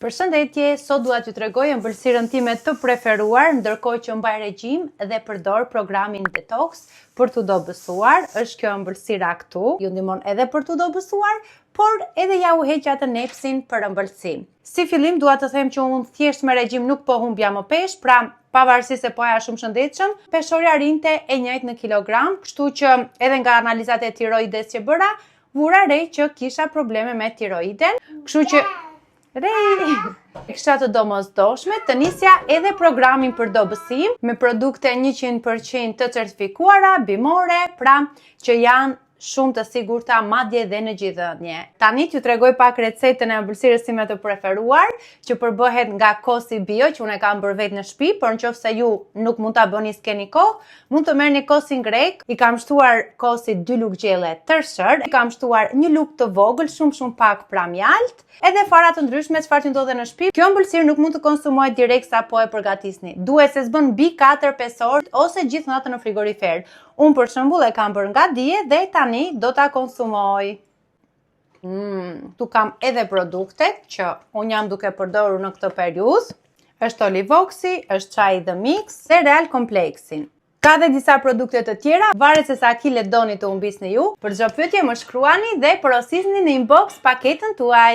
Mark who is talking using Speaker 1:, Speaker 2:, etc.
Speaker 1: Përshëndetje, sot dua t'ju tregoj ëmbëlsirën time të preferuar ndërkohë që mbaj regjim dhe përdor programin Detox për t'u dobësuar. Është kjo ëmbëlsira këtu, ju ndihmon edhe për t'u dobësuar, por edhe ja u heq atë nepsin për ëmbëlsi. Si fillim dua të them që unë thjesht me regjim nuk po humbja më peshë, pra pavarësisht se po aja shumë shëndetshëm, peshorja rinte e njëjtë në kilogram, kështu që edhe nga analizat e tiroides që bëra, vura re që kisha probleme me tiroiden, kështu që kisha të domosdoshme të nisja edhe programin për dobësim me produkte 100% të certifikuara, bimore, pra që janë shumë të sigurta madje dhe në gjithëdhënie. Tani t'ju tregoj pak recetën e ëmbëlsirës time të preferuar, që përbëhet nga kosi bio, që unë e kam bërë vetë në shtëpi, por nëse ju nuk mund ta bëni s'keni kohë, mund të merrni kosin grek. I kam shtuar kosi 2 lugë gjelle tërshër, i kam shtuar 1 lugë të vogël, shumë pak pra mjalt, edhe fara të ndryshme çfarë që ndodhe në shtëpi. Kjo ëmbëlsirë nuk mund të konsumohet direkt sa po e përgatisni. Duhet se s'bën mbi 4-5 orë ose gjithë natën në frigorifer. Unë për shembull e kam bërë nga dje dhe tani do ta konsumoj. Tu kam edhe produktet që unë jam duke përdorur në këtë periudhë. Është Olivoxi, është çaji The Mix, cereal kompleksin. Ka dhe disa produkte të tjera, varet se sa kile doni të humbisni ju. Për çdo pyetje më shkruani dhe porosisni në inbox paketën tuaj.